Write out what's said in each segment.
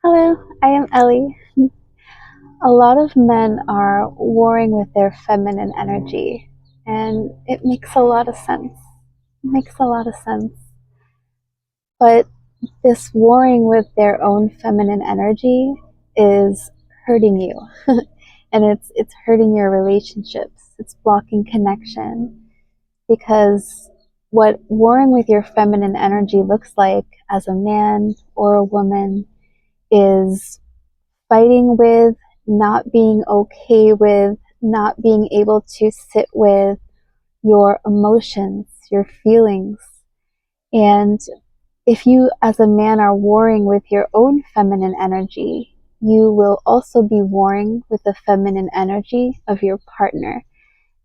Hello, I am Ellie. A lot of men are warring with their feminine energy, and it makes a lot of sense. It makes a lot of sense. But this warring with their own feminine energy is hurting you, and it's hurting your relationships. It's blocking connection because what warring with your feminine energy looks like as a man or a woman is fighting with, not being okay with, not being able to sit with your emotions, your feelings. And if you, as a man, are warring with your own feminine energy, you will also be warring with the feminine energy of your partner.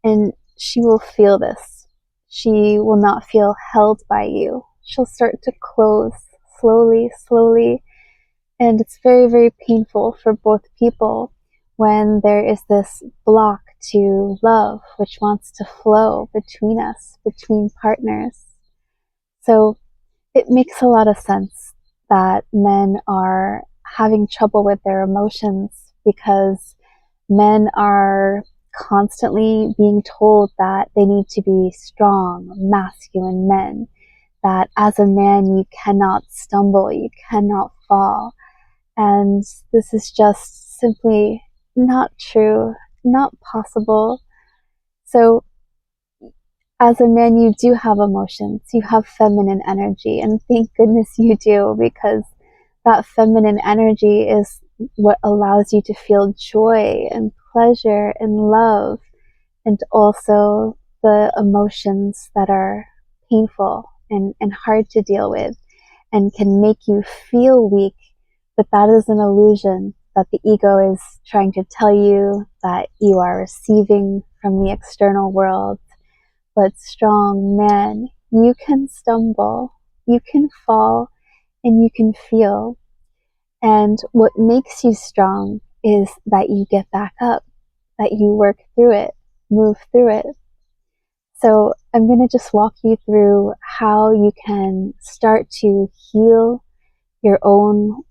And she will feel this. She will not feel held by you. She'll start to close slowly, slowly, and it's very, very painful for both people when there is this block to love, which wants to flow between us, between partners. So it makes a lot of sense that men are having trouble with their emotions because men are constantly being told that they need to be strong, masculine men, that as a man you cannot stumble, you cannot fall. And this is just simply not true, not possible. So, as a man, you do have emotions, you have feminine energy, and thank goodness you do, because that feminine energy is what allows you to feel joy and pleasure and love, and also the emotions that are painful and hard to deal with and can make you feel weak, but that is an illusion that the ego is trying to tell you that you are receiving from the external world. But strong man, you can stumble, you can fall, and you can feel. And what makes you strong is that you get back up, that you work through it, move through it. So I'm going to just walk you through how you can start to heal your own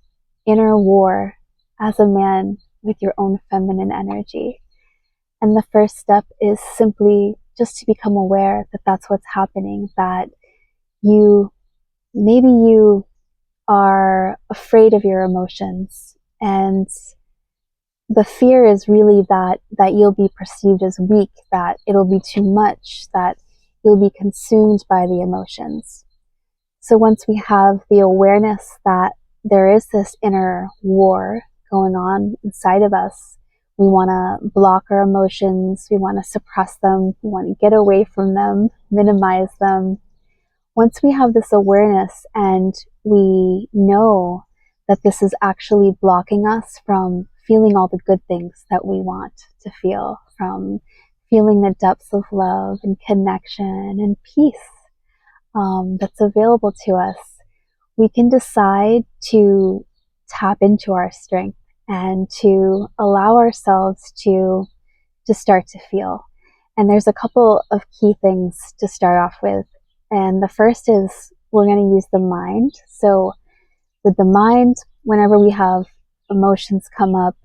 inner war as a man with your own feminine energy. And the first step is simply just to become aware that that's what's happening, that maybe you are afraid of your emotions, and the fear is really that you'll be perceived as weak, that it'll be too much, that you'll be consumed by the emotions. So once we have the awareness that there is this inner war going on inside of us, we want to block our emotions, we want to suppress them, we want to get away from them, minimize them. Once we have this awareness and we know that this is actually blocking us from feeling all the good things that we want to feel, from feeling the depths of love and connection and peace that's available to us, we can decide to tap into our strength and to allow ourselves to start to feel. And there's a couple of key things to start off with. And the first is we're going to use the mind. So with the mind, whenever we have emotions come up,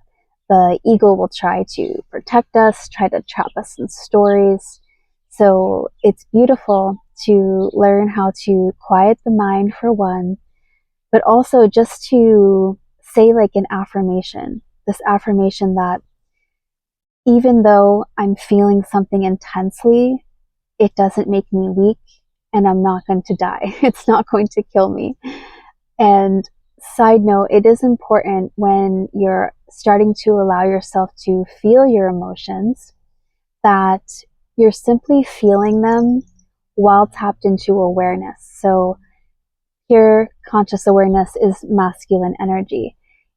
the ego will try to protect us, try to trap us in stories. So it's beautiful to learn how to quiet the mind for one, but also just to say like an affirmation, this affirmation that even though I'm feeling something intensely, it doesn't make me weak and I'm not going to die. It's not going to kill me. And side note, it is important when you're starting to allow yourself to feel your emotions that you're simply feeling them while tapped into awareness. So here, conscious awareness is masculine energy,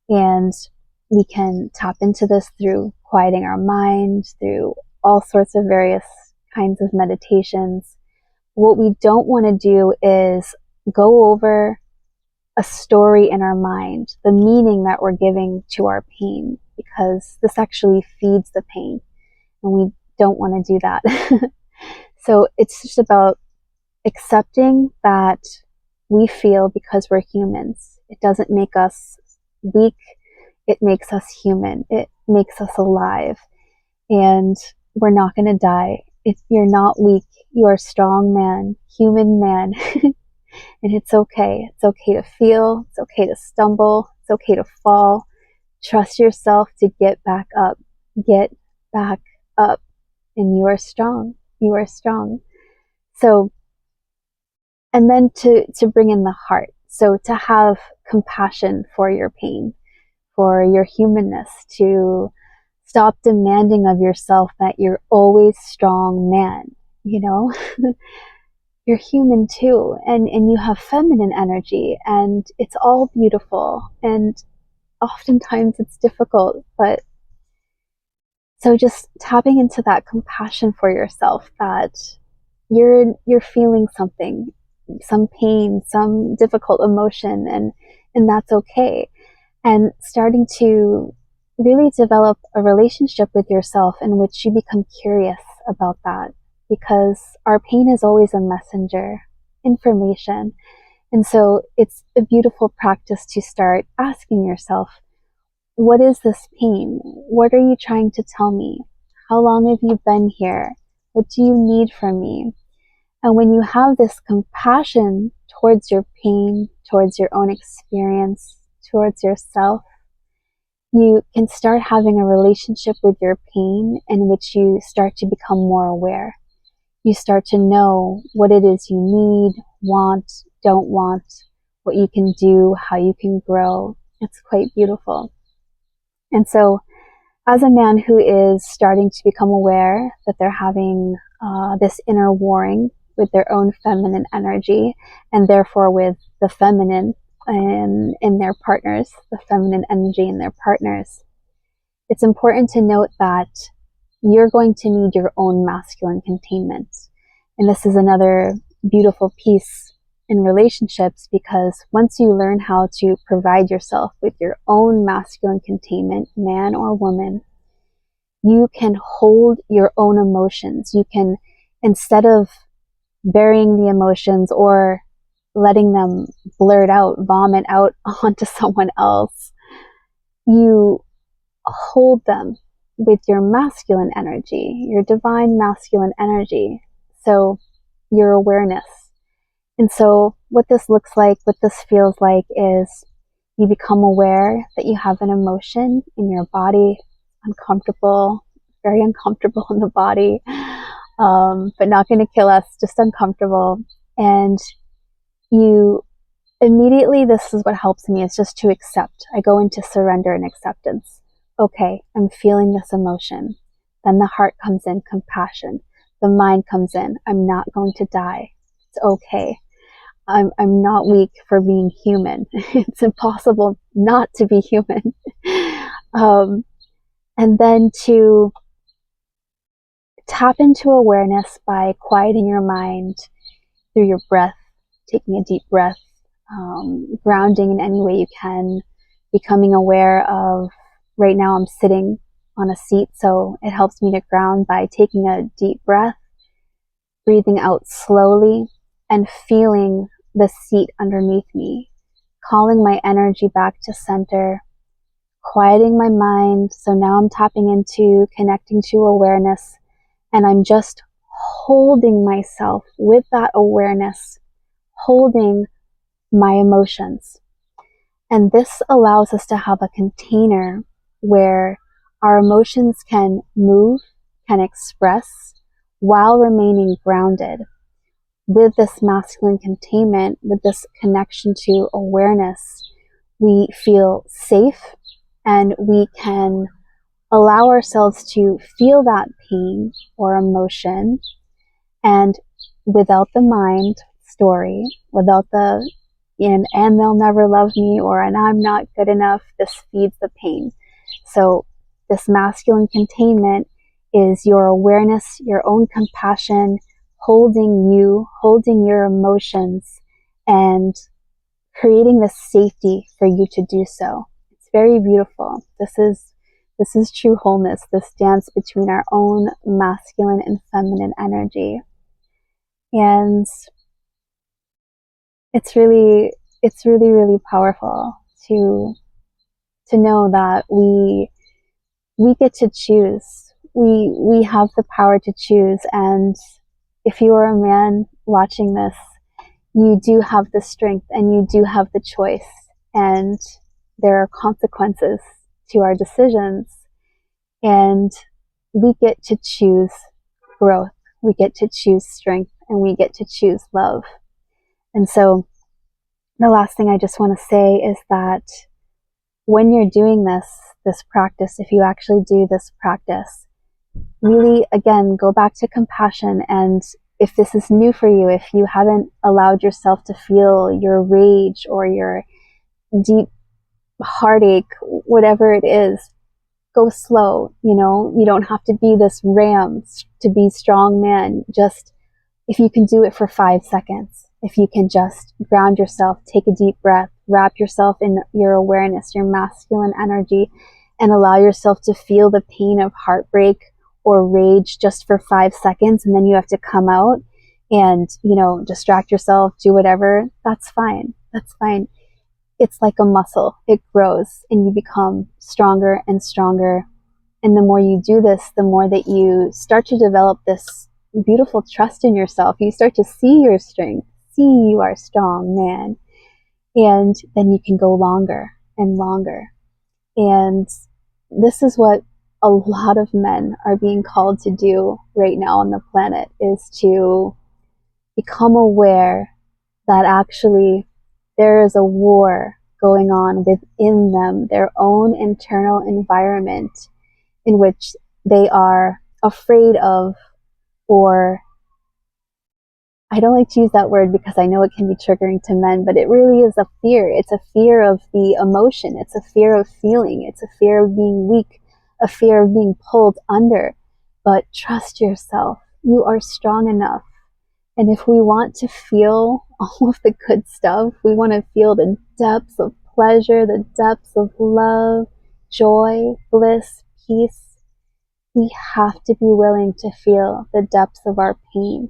and we can tap into this through quieting our mind, through all sorts of various kinds of meditations. What we don't want to do is go over a story in our mind, the meaning that we're giving to our pain, because this actually feeds the pain, and we don't want to do that. So it's just about accepting that we feel because we're humans. It doesn't make us weak, it makes us human. It makes us alive. And we're not going to die. You're not weak. You are a strong man, human man. And it's okay. It's okay to feel. It's okay to stumble. It's okay to fall. Trust yourself to get back up. Get back up. And you are strong. You are strong. So, and then to bring in the heart. So to have compassion for your pain, for your humanness, to stop demanding of yourself that you're always strong man, you know? You're human too, and you have feminine energy, and it's all beautiful, and oftentimes it's difficult, but so just tapping into that compassion for yourself, that you're feeling something, some pain, some difficult emotion, and that's okay. And starting to really develop a relationship with yourself in which you become curious about that, because our pain is always a messenger, information. And so it's a beautiful practice to start asking yourself, what is this pain? What are you trying to tell me? How long have you been here? What do you need from me? And when you have this compassion towards your pain, towards your own experience, towards yourself, you can start having a relationship with your pain in which you start to become more aware. You start to know what it is you need, want, don't want, what you can do, how you can grow. It's quite beautiful. And so, as a man who is starting to become aware that they're having this inner warring with their own feminine energy, and therefore with the feminine in their partners, the feminine energy in their partners, it's important to note that you're going to need your own masculine containment. And this is another beautiful piece in relationships, because once you learn how to provide yourself with your own masculine containment, man or woman, you can hold your own emotions. You can, instead of burying the emotions or letting them blurt out, vomit out onto someone else, you hold them with your masculine energy, your divine masculine energy. So your awareness. And so what this looks like, what this feels like, is you become aware that you have an emotion in your body, uncomfortable, very uncomfortable in the body, but not going to kill us, just uncomfortable. And you immediately, this is what helps me, is just to accept. I go into surrender and acceptance. Okay, I'm feeling this emotion. Then the heart comes in, compassion. The mind comes in, I'm not going to die. It's okay. I'm not weak for being human. It's impossible not to be human. And then to tap into awareness by quieting your mind through your breath, taking a deep breath, grounding in any way you can, becoming aware of, right now I'm sitting on a seat, so it helps me to ground by taking a deep breath, breathing out slowly, and feeling the seat underneath me, calling my energy back to center, quieting my mind. So now I'm tapping into, connecting to awareness, and I'm just holding myself with that awareness, holding my emotions. And this allows us to have a container where our emotions can move, can express, while remaining grounded. With this masculine containment, with this connection to awareness, we feel safe, and we can allow ourselves to feel that pain or emotion, and without the mind story, without the and they'll never love me, or and I'm not good enough, this feeds the pain. So this masculine containment is your awareness, your own compassion, holding you, holding your emotions, and creating the safety for you to do so. It's very beautiful. This is true wholeness, this dance between our own masculine and feminine energy. And it's really, really powerful to to know that we get to choose. We have the power to choose. And if you are a man watching this, you do have the strength and you do have the choice. And there are consequences to our decisions. And we get to choose growth. We get to choose strength, and we get to choose love. And so the last thing I just want to say is that when you're doing this practice, if you actually do this practice, really, again, go back to compassion. And if this is new for you, if you haven't allowed yourself to feel your rage or your deep heartache, whatever it is, go slow. You don't have to be this ram to be strong man. Just, if you can do it for 5 seconds, if you can just ground yourself, take a deep breath, wrap yourself in your awareness, your masculine energy, and allow yourself to feel the pain of heartbreak or rage just for 5 seconds, and then you have to come out and, distract yourself, do whatever. That's fine. That's fine. It's like a muscle. It grows and you become stronger and stronger. And the more you do this, the more that you start to develop this beautiful trust in yourself. You start to see your strength, see you are a strong man. And then you can go longer and longer. And this is what a lot of men are being called to do right now on the planet, is to become aware that actually there is a war going on within them, their own internal environment, in which they are afraid of, or I don't like to use that word because I know it can be triggering to men, but it really is a fear. It's a fear of the emotion. It's a fear of feeling. It's a fear of being weak, a fear of being pulled under. But trust yourself. You are strong enough. And if we want to feel all of the good stuff, we want to feel the depths of pleasure, the depths of love, joy, bliss, peace, we have to be willing to feel the depths of our pain,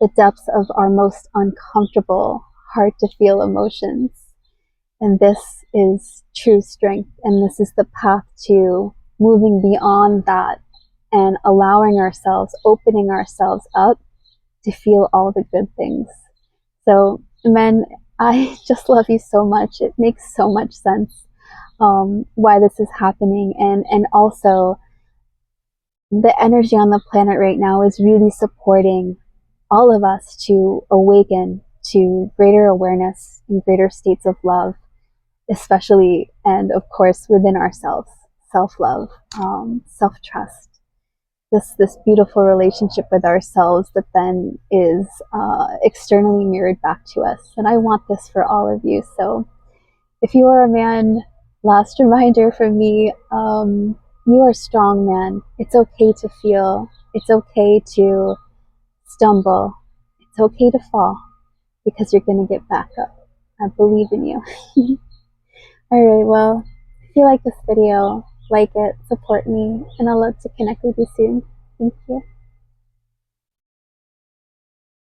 the depths of our most uncomfortable, hard to feel emotions. And this is true strength. And this is the path to moving beyond that and allowing ourselves, opening ourselves up to feel all the good things. So, men, I just love you so much. It makes so much sense why this is happening. And also, the energy on the planet right now is really supporting all of us to awaken to greater awareness and greater states of love, especially, and of course, within ourselves, self-love, self-trust, this beautiful relationship with ourselves that then is externally mirrored back to us. And I want this for all of you. So if you are a man, last reminder from me, you are strong, man. It's okay to feel. It's okay to stumble. It's okay to fall, because you're going to get back up. I believe in you. Alright, well, if you like this video, like it, support me, and I'd love to connect with you soon. Thank you.